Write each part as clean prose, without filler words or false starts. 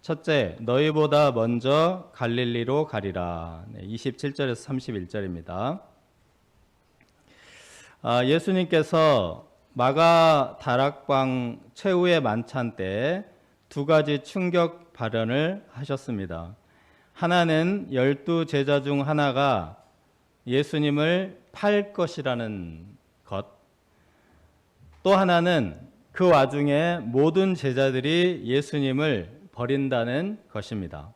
첫째, 너희보다 먼저 갈릴리로 가리라. 27절에서 31절입니다. 예수님께서 마가 다락방 최후의 만찬 때 두 가지 충격 발언을 하셨습니다. 하나는 12 제자 중 하나가 예수님을 팔 것이라는 것, 또 하나는 그 와중에 모든 제자들이 예수님을 버린다는 것입니다.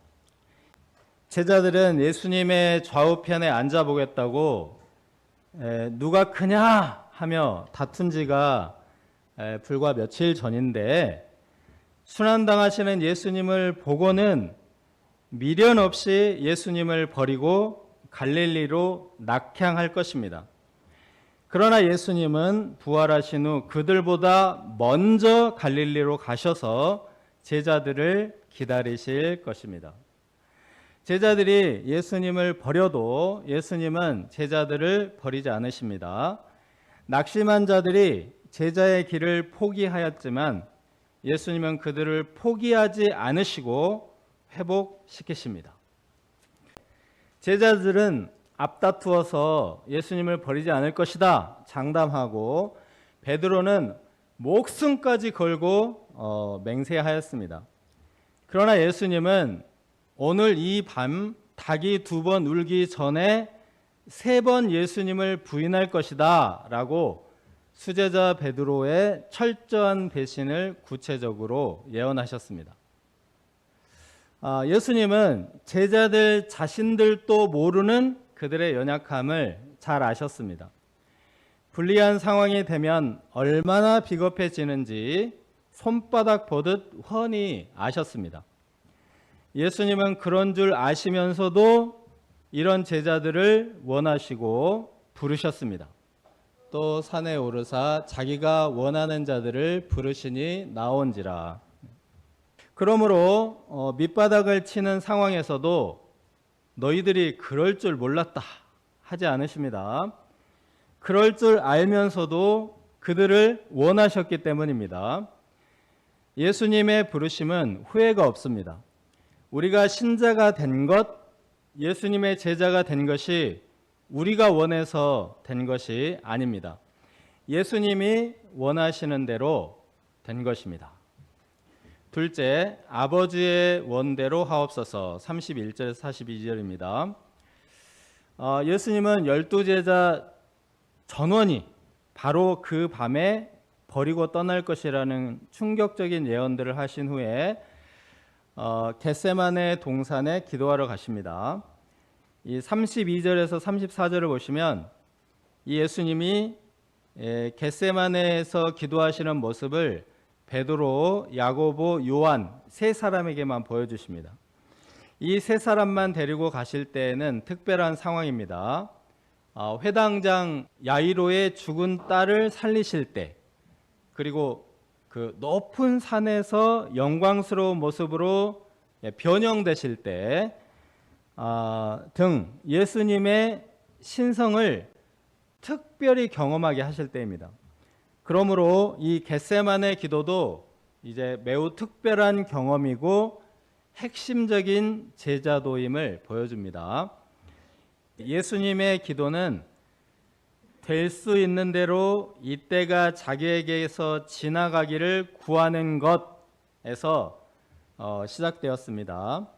제자들은 예수님의 좌우편에 앉아보겠다고 누가 크냐 하며 다툰 지가 불과 며칠 전인데, 순환당하시는 예수님을 보고는 미련 없이 예수님을 버리고 갈릴리로 낙향할 것입니다. 그러나 예수님은 부활하신 후 그들보다 먼저 갈릴리로 가셔서 제자들을 기다리실 것입니다. 제자들이 예수님을 버려도 예수님은 제자들을 버리지 않으십니다. 낙심한 자들이 제자의 길을 포기하였지만 예수님은 그들을 포기하지 않으시고 회복시키십니다. 제자들은 앞다투어서 예수님을 버리지 않을 것이다 장담하고, 베드로는 목숨까지 걸고 맹세하였습니다. 그러나 예수님은 오늘 이 밤 닭이 2번 울기 전에 3번 예수님을 부인할 것이다 라고 수제자 베드로의 철저한 배신을 구체적으로 예언하셨습니다. 예수님은 제자들 자신들도 모르는 그들의 연약함을 잘 아셨습니다. 불리한 상황이 되면 얼마나 비겁해지는지 손바닥 보듯 훤히 아셨습니다. 예수님은 그런 줄 아시면서도 이런 제자들을 원하시고 부르셨습니다. 또 산에 오르사 자기가 원하는 자들을 부르시니 나온지라. 그러므로 밑바닥을 치는 상황에서도 너희들이 그럴 줄 몰랐다 하지 않으십니다. 그럴 줄 알면서도 그들을 원하셨기 때문입니다. 예수님의 부르심은 후회가 없습니다. 우리가 신자가 된 것, 예수님의 제자가 된 것이 우리가 원해서 된 것이 아닙니다. 예수님이 원하시는 대로 된 것입니다. 둘째, 아버지의 원대로 하옵소서. 31절에서 42절입니다. 예수님은 12제자 전원이 바로 그 밤에 버리고 떠날 것이라는 충격적인 예언들을 하신 후에 겟세마네 동산에 기도하러 가십니다. 이 32절에서 34절을 보시면 이 예수님이 겟세마네에서 기도하시는 모습을 베드로, 야고보, 요한 3사람에게만 보여주십니다. 이 3사람만 데리고 가실 때에는 특별한 상황입니다. 회당장 야이로의 죽은 딸을 살리실 때, 그리고 그 높은 산에서 영광스러운 모습으로 변형되실 때 등 예수님의 신성을 특별히 경험하게 하실 때입니다. 그러므로 이 겟세마네 기도도 이제 매우 특별한 경험이고 핵심적인 제자도임을 보여줍니다. 예수님의 기도는 될 수 있는 대로 이때가 자기에게서 지나가기를 구하는 것에서 시작되었습니다.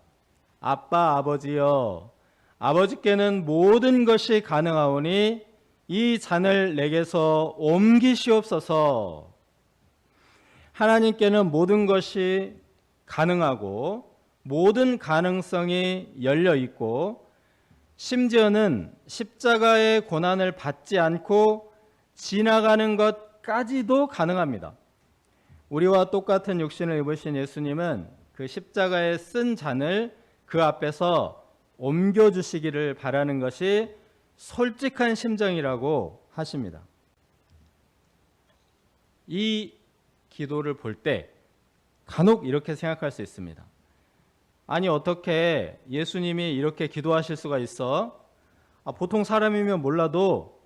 아빠 아버지여, 아버지께는 모든 것이 가능하오니 이 잔을 내게서 옮기시옵소서. 하나님께는 모든 것이 가능하고 모든 가능성이 열려 있고, 심지어는 십자가의 고난을 받지 않고 지나가는 것까지도 가능합니다. 우리와 똑같은 육신을 입으신 예수님은 그 십자가에 쓴 잔을 그 앞에서 옮겨주시기를 바라는 것이 솔직한 심정이라고 하십니다. 이 기도를 볼 때 간혹 이렇게 생각할 수 있습니다. 아니, 어떻게 예수님이 이렇게 기도하실 수가 있어? 보통 사람이면 몰라도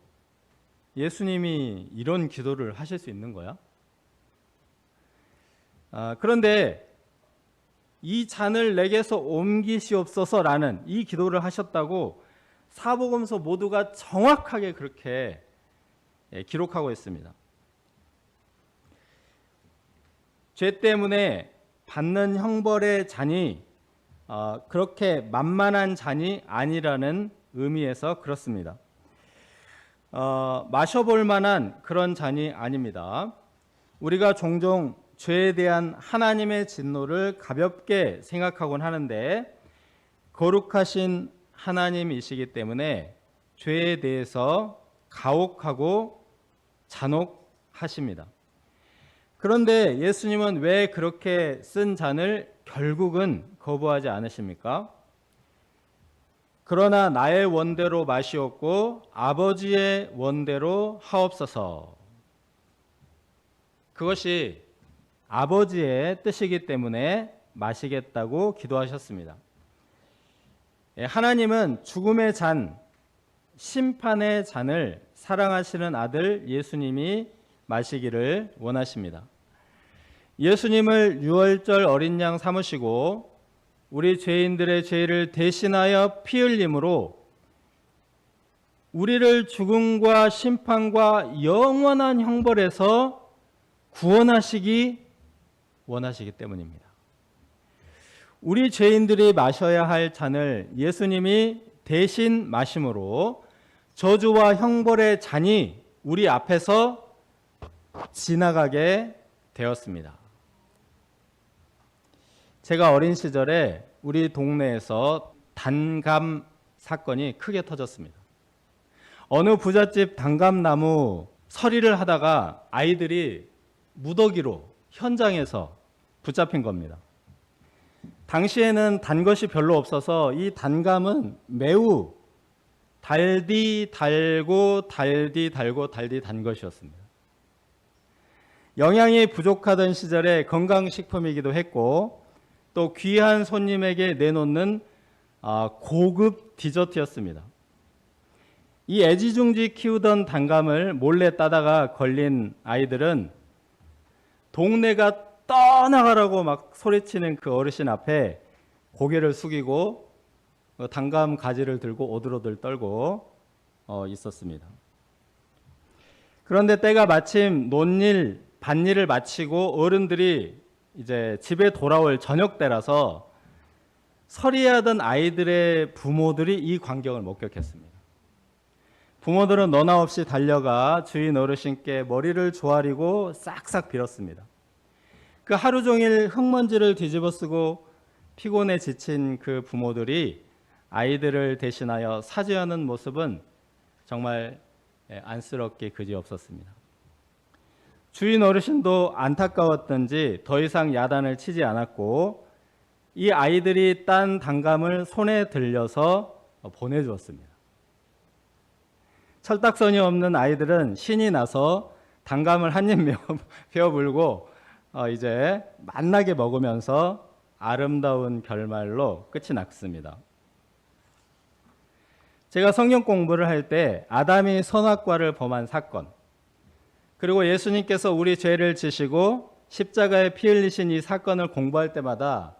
예수님이 이런 기도를 하실 수 있는 거야? 그런데 이 잔을 내게서 옮기시옵소서라는 이 기도를 하셨다고 사복음서 모두가 정확하게 그렇게 기록하고 있습니다. 죄 때문에 받는 형벌의 잔이 그렇게 만만한 잔이 아니라는 의미에서 그렇습니다. 마셔볼 만한 그런 잔이 아닙니다. 우리가 종종 죄에 대한 하나님의 진노를 가볍게 생각하곤 하는데 거룩하신 하나님이시기 때문에 죄에 대해서 가혹하고 잔혹하십니다. 그런데 예수님은 왜 그렇게 쓴 잔을 결국은 거부하지 않으십니까? 그러나 나의 원대로 마시옵고 아버지의 원대로 하옵소서. 그것이 아버지의 뜻이기 때문에 마시겠다고 기도하셨습니다. 하나님은 죽음의 잔, 심판의 잔을 사랑하시는 아들 예수님이 마시기를 원하십니다. 예수님을 유월절 어린 양 삼으시고 우리 죄인들의 죄를 대신하여 피 흘림으로 우리를 죽음과 심판과 영원한 형벌에서 구원하시기 원하시기 때문입니다. 우리 죄인들이 마셔야 할 잔을 예수님이 대신 마심으로 저주와 형벌의 잔이 우리 앞에서 지나가게 되었습니다. 제가 어린 시절에 우리 동네에서 단감 사건이 크게 터졌습니다. 어느 부잣집 단감나무 서리를 하다가 아이들이 무더기로 현장에서 붙잡힌 겁니다. 당시에는 단 것이 별로 없어서 이 단감은 매우 달디 달고 달디 달고 달디 단 것이었습니다. 영양이 부족하던 시절에 건강식품이기도 했고 또 귀한 손님에게 내놓는 고급 디저트였습니다. 이 애지중지 키우던 단감을 몰래 따다가 걸린 아이들은 동네가 떠나가라고 막 소리치는 그 어르신 앞에 고개를 숙이고 단감 가지를 들고 오들오들 떨고 있었습니다. 그런데 때가 마침 논일, 밭일을 마치고 어른들이 이제 집에 돌아올 저녁 때라서 서리하던 아이들의 부모들이 이 광경을 목격했습니다. 부모들은 너나 없이 달려가 주인 어르신께 머리를 조아리고 싹싹 빌었습니다. 그 하루 종일 흙먼지를 뒤집어 쓰고 피곤에 지친 그 부모들이 아이들을 대신하여 사죄하는 모습은 정말 안쓰럽게 그지없었습니다. 주인 어르신도 안타까웠던지 더 이상 야단을 치지 않았고 이 아이들이 딴 단감을 손에 들려서 보내주었습니다. 철딱선이 없는 아이들은 신이 나서 단감을 한 입 베어 물고 이제 맛나게 먹으면서 아름다운 결말로 끝이 났습니다. 제가 성경 공부를 할 때 아담이 선악과를 범한 사건, 그리고 예수님께서 우리 죄를 지시고 십자가에 피 흘리신 이 사건을 공부할 때마다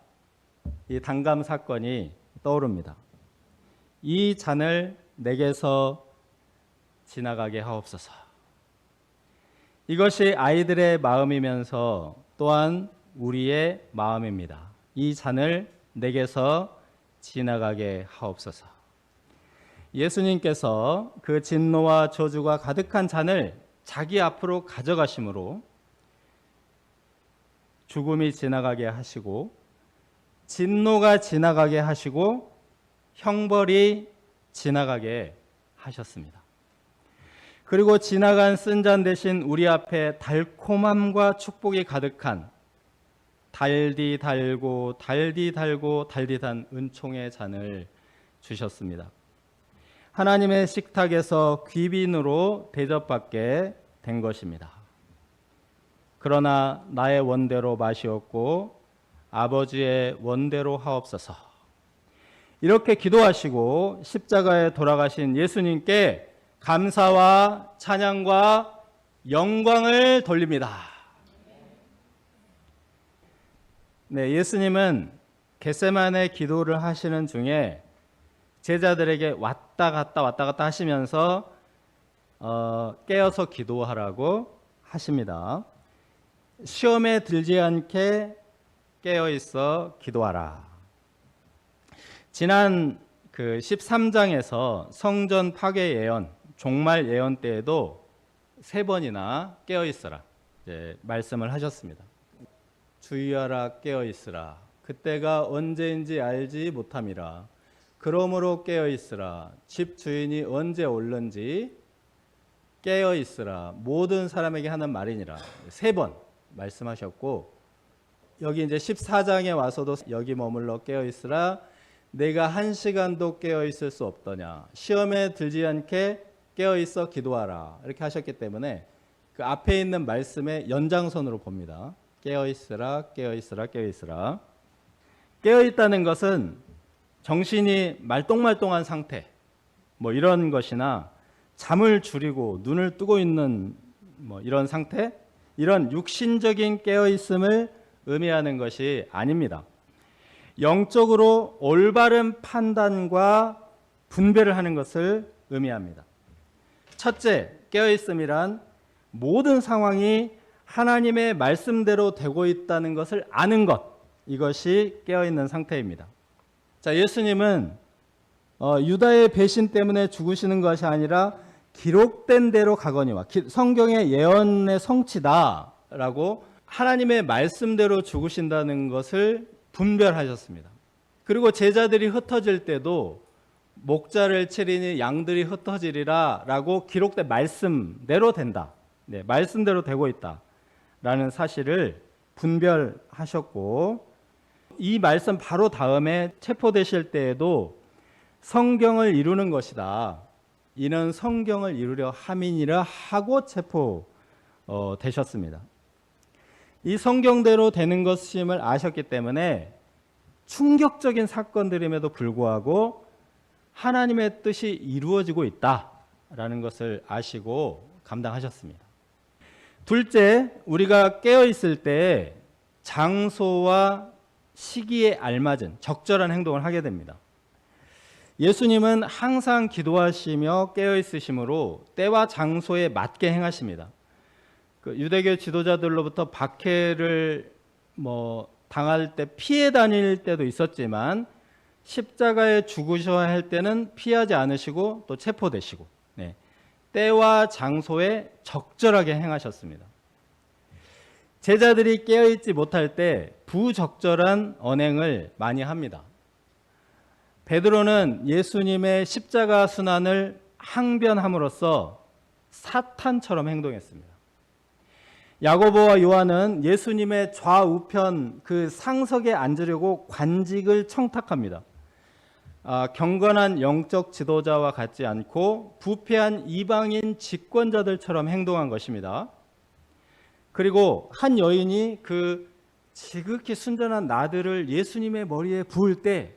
이 단감 사건이 떠오릅니다. 이 잔을 내게서 지나가게 하옵소서. 이것이 아이들의 마음이면서 또한 우리의 마음입니다. 이 잔을 내게서 지나가게 하옵소서. 예수님께서 그 진노와 저주가 가득한 잔을 자기 앞으로 가져가심으로 죽음이 지나가게 하시고 진노가 지나가게 하시고 형벌이 지나가게 하셨습니다. 그리고 지나간 쓴 잔 대신 우리 앞에 달콤함과 축복이 가득한 달디 달고 달디 달고 달디 단 은총의 잔을 주셨습니다. 하나님의 식탁에서 귀빈으로 대접받게 된 것입니다. 그러나 나의 원대로 마시옵고 아버지의 원대로 하옵소서. 이렇게 기도하시고 십자가에 돌아가신 예수님께 감사와 찬양과 영광을 돌립니다. 네, 예수님은 겟세마네 기도를 하시는 중에 제자들에게 왔다 갔다 하시면서 깨어서 기도하라고 하십니다. 시험에 들지 않게 깨어 있어 기도하라. 지난 그 13장에서 성전 파괴 예언, 종말 예언 때에도 3번이나 깨어 있어라 말씀을 하셨습니다. 주의하라, 깨어 있으라. 그때가 언제인지 알지 못함이라. 그러므로 깨어 있으라. 집 주인이 언제 올는지 깨어 있으라. 모든 사람에게 하는 말이니라. 3번 말씀하셨고, 여기 이제 14장에 와서도 여기 머물러 깨어 있으라. 내가 1시간도 깨어 있을 수 없더냐. 시험에 들지 않게 깨어 있어 기도하라. 이렇게 하셨기 때문에 그 앞에 있는 말씀의 연장선으로 봅니다. 깨어 있으라, 깨어 있으라, 깨어 있으라. 깨어 있다는 것은 정신이 말똥말똥한 상태, 뭐 이런 것이나 잠을 줄이고 눈을 뜨고 있는 뭐 이런 상태, 이런 육신적인 깨어 있음을 의미하는 것이 아닙니다. 영적으로 올바른 판단과 분별을 하는 것을 의미합니다. 첫째, 깨어 있음이란 모든 상황이 하나님의 말씀대로 되고 있다는 것을 아는 것, 이것이 깨어 있는 상태입니다. 자, 예수님은 유다의 배신 때문에 죽으시는 것이 아니라 기록된 대로 가거니와 성경의 예언의 성취다라고 하나님의 말씀대로 죽으신다는 것을 분별하셨습니다. 그리고 제자들이 흩어질 때도 목자를 치리니 양들이 흩어지리라 라고 기록된 말씀대로 된다. 네, 말씀대로 되고 있다라는 사실을 분별하셨고, 이 말씀 바로 다음에 체포되실 때에도 성경을 이루는 것이다. 이는 성경을 이루려 함이니라 하고 체포되셨습니다. 이 성경대로 되는 것임을 아셨기 때문에 충격적인 사건들임에도 불구하고 하나님의 뜻이 이루어지고 있다라는 것을 아시고 감당하셨습니다. 둘째, 우리가 깨어 있을 때 장소와 시기에 알맞은 적절한 행동을 하게 됩니다. 예수님은 항상 기도하시며 깨어 있으심으로 때와 장소에 맞게 행하십니다. 그 유대교 지도자들로부터 박해를 당할 때 피해 다닐 때도 있었지만 십자가에 죽으셔야 할 때는 피하지 않으시고 또 체포되시고, 때와 장소에 적절하게 행하셨습니다. 제자들이 깨어있지 못할 때 부적절한 언행을 많이 합니다. 베드로는 예수님의 십자가 순환을 항변함으로써 사탄처럼 행동했습니다. 야고보와 요한은 예수님의 좌우편 그 상석에 앉으려고 관직을 청탁합니다. 경건한 영적 지도자와 같지 않고 부패한 이방인 집권자들처럼 행동한 것입니다. 그리고 한 여인이 그 지극히 순전한 나들을 예수님의 머리에 부을 때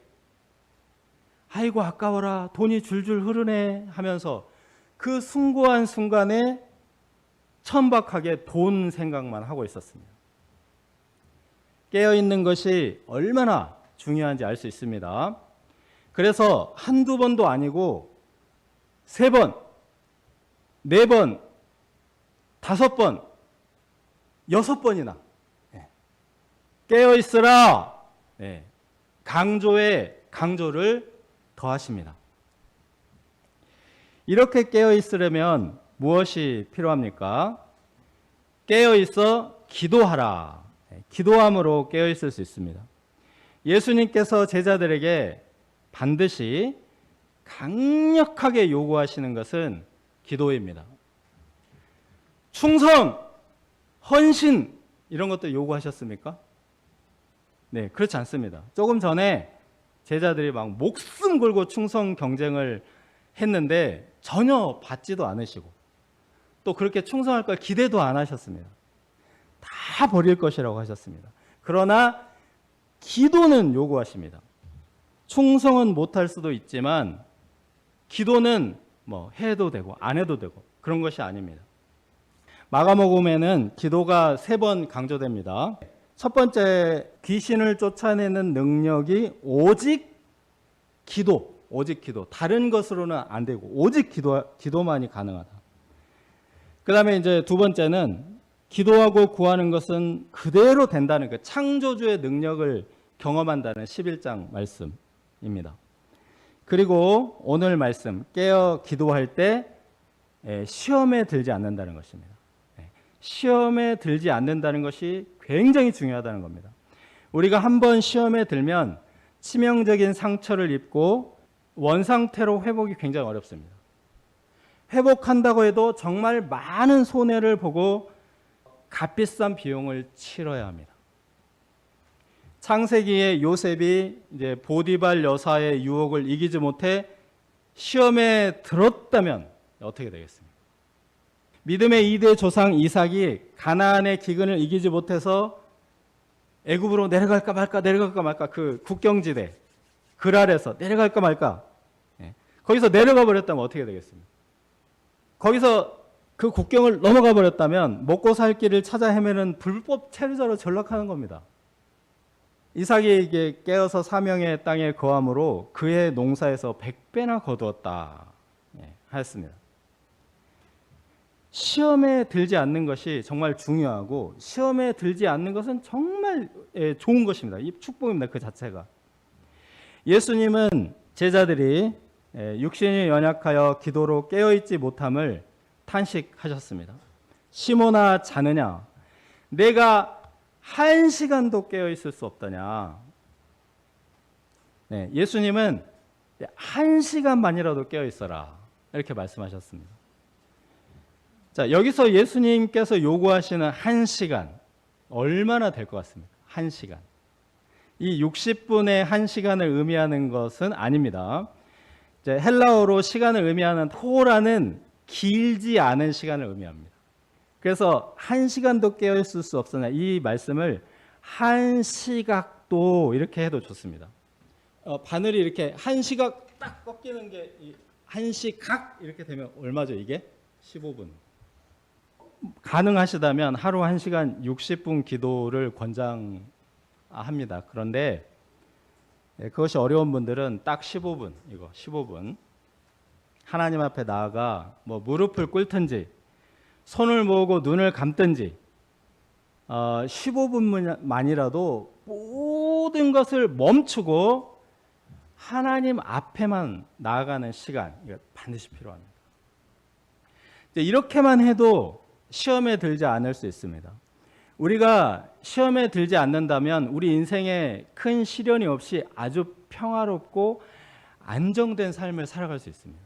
아이고 아까워라, 돈이 줄줄 흐르네 하면서 그 숭고한 순간에 천박하게 돈 생각만 하고 있었습니다. 깨어있는 것이 얼마나 중요한지 알 수 있습니다. 그래서 한두 번도 아니고 3번, 4번, 5번, 6번이나 깨어있으라 강조에 강조를 더하십니다. 이렇게 깨어있으려면 무엇이 필요합니까? 깨어있어 기도하라. 기도함으로 깨어있을 수 있습니다. 예수님께서 제자들에게 반드시 강력하게 요구하시는 것은 기도입니다. 충성, 헌신 이런 것도 요구하셨습니까? 네, 그렇지 않습니다. 조금 전에 제자들이 막 목숨 걸고 충성 경쟁을 했는데 전혀 받지도 않으시고 또 그렇게 충성할 걸 기대도 안 하셨습니다. 다 버릴 것이라고 하셨습니다. 그러나 기도는 요구하십니다. 충성은 못할 수도 있지만 기도는 해도 되고 안 해도 되고 그런 것이 아닙니다. 마가복음에는 기도가 3번 강조됩니다. 첫 번째, 귀신을 쫓아내는 능력이 오직 기도, 다른 것으로는 안 되고 오직 기도만이 가능하다. 그 다음에 이제 두 번째는 기도하고 구하는 것은 그대로 된다는 그 창조주의 능력을 경험한다는 11장 말씀입니다. 그리고 오늘 말씀, 깨어 기도할 때 시험에 들지 않는다는 것입니다. 시험에 들지 않는다는 것이 굉장히 중요하다는 겁니다. 우리가 한번 시험에 들면 치명적인 상처를 입고 원상태로 회복이 굉장히 어렵습니다. 회복한다고 해도 정말 많은 손해를 보고 값비싼 비용을 치러야 합니다. 창세기에 요셉이 이제 보디발 여사의 유혹을 이기지 못해 시험에 들었다면 어떻게 되겠습니까? 믿음의 2대 조상 이삭이 가나안의 기근을 이기지 못해서 애굽으로 내려갈까 말까 그 국경지대 그랄에서 내려갈까 말까 거기서 내려가 버렸다면 어떻게 되겠습니까? 거기서 그 국경을 넘어가 버렸다면 먹고 살 길을 찾아 헤매는 불법 체류자로 전락하는 겁니다. 이삭에게 깨어서 사명의 땅에 거함으로 그의 농사에서 100배나 거두었다 하였습니다. 시험에 들지 않는 것이 정말 중요하고 시험에 들지 않는 것은 정말 좋은 것입니다. 이 축복입니다. 그 자체가. 예수님은 제자들이 육신이 연약하여 기도로 깨어있지 못함을 탄식하셨습니다. 시몬아 자느냐 내가 1시간도 깨어있을 수 없다냐. 예수님은 1시간만이라도 깨어있어라 이렇게 말씀하셨습니다. 자, 여기서 예수님께서 요구하시는 1시간 얼마나 될 것 같습니까? 1시간. 이 60분의 1시간을 의미하는 것은 아닙니다. 이제 헬라어로 시간을 의미하는 토라는 길지 않은 시간을 의미합니다. 그래서 1시간도 깨어있을 수 없으나 이 말씀을 1시각도 이렇게 해도 좋습니다. 바늘이 이렇게 1시각 딱 꺾이는 게 1시각 이렇게 되면 얼마죠 이게? 15분. 가능하시다면 하루 1시간 60분 기도를 권장합니다. 그런데 그것이 어려운 분들은 딱 15분, 이거 15분 하나님 앞에 나아가 뭐 무릎을 꿇든지 손을 모으고 눈을 감든지 15분만이라도 모든 것을 멈추고 하나님 앞에만 나아가는 시간, 이거 반드시 필요합니다. 이렇게만 해도 시험에 들지 않을 수 있습니다. 우리가 시험에 들지 않는다면 우리 인생에 큰 시련이 없이 아주 평화롭고 안정된 삶을 살아갈 수 있습니다.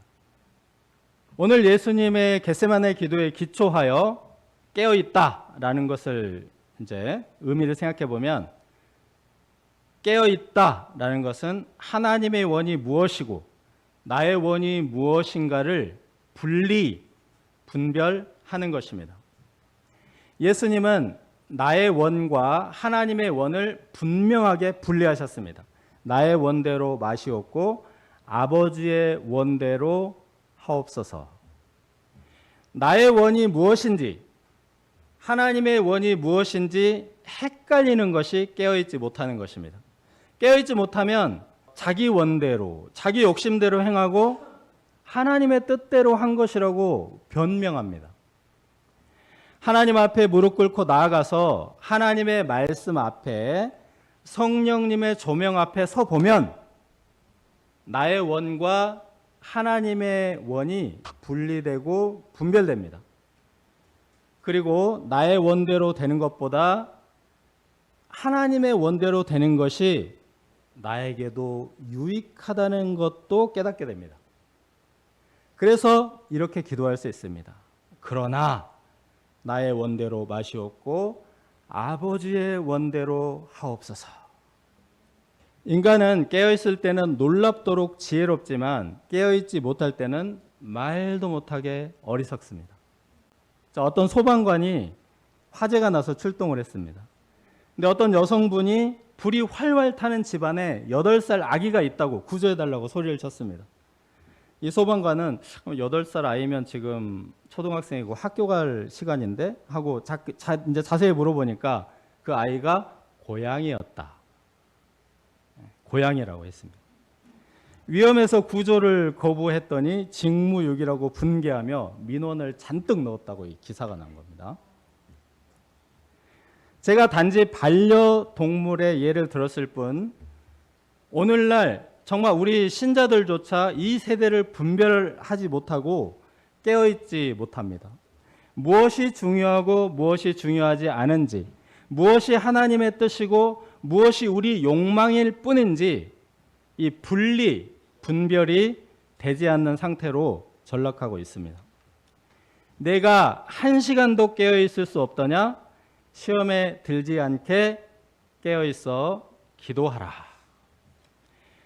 오늘 예수님의 겟세마네 기도에 기초하여 깨어있다라는 것을 이제 의미를 생각해 보면 깨어있다라는 것은 하나님의 원이 무엇이고 나의 원이 무엇인가를 분별하는 것입니다. 예수님은 나의 원과 하나님의 원을 분명하게 분리하셨습니다. 나의 원대로 마시옵고 아버지의 원대로 하옵소서. 나의 원이 무엇인지 하나님의 원이 무엇인지 헷갈리는 것이 깨어있지 못하는 것입니다. 깨어있지 못하면 자기 원대로 자기 욕심대로 행하고 하나님의 뜻대로 한 것이라고 변명합니다. 하나님 앞에 무릎 꿇고 나아가서 하나님의 말씀 앞에 성령님의 조명 앞에 서 보면 나의 원과 하나님의 원이 분리되고 분별됩니다. 그리고 나의 원대로 되는 것보다 하나님의 원대로 되는 것이 나에게도 유익하다는 것도 깨닫게 됩니다. 그래서 이렇게 기도할 수 있습니다. 그러나 나의 원대로 마시옵고 아버지의 원대로 하옵소서. 인간은 깨어있을 때는 놀랍도록 지혜롭지만 깨어있지 못할 때는 말도 못하게 어리석습니다. 자, 어떤 소방관이 화재가 나서 출동을 했습니다. 근데 어떤 여성분이 불이 활활 타는 집안에 8살 아기가 있다고 구조해달라고 소리를 쳤습니다. 이 소방관은 8살 아이면 지금 초등학생이고 학교 갈 시간인데 하고 이제 자세히 물어보니까 그 아이가 고양이였다. 고양이라고 했습니다. 위험해서 구조를 거부했더니 직무유기라고 분개하며 민원을 잔뜩 넣었다고 이 기사가 난 겁니다. 제가 단지 반려동물의 예를 들었을 뿐 오늘날 정말 우리 신자들조차 이 세대를 분별하지 못하고 깨어있지 못합니다. 무엇이 중요하고 무엇이 중요하지 않은지, 무엇이 하나님의 뜻이고 무엇이 우리 욕망일 뿐인지 이 분별이 되지 않는 상태로 전락하고 있습니다. 내가 1시간도 깨어있을 수 없더냐? 시험에 들지 않게 깨어있어 기도하라.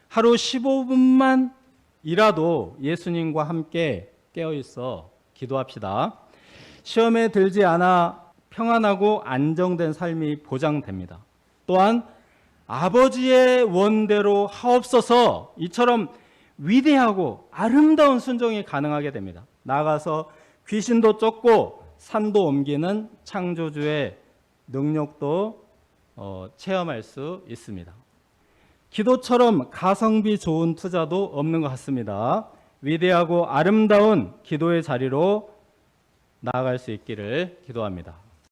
하루 15분만 이라도 예수님과 함께 깨어있어 기도합시다. 시험에 들지 않아 평안하고 안정된 삶이 보장됩니다. 또한 아버지의 원대로 하옵소서 이처럼 위대하고 아름다운 순종이 가능하게 됩니다. 나아가서 귀신도 쫓고 산도 옮기는 창조주의 능력도 체험할 수 있습니다. 기도처럼 가성비 좋은 투자도 없는 것 같습니다. 위대하고 아름다운 기도의 자리로 나아갈 수 있기를 기도합니다.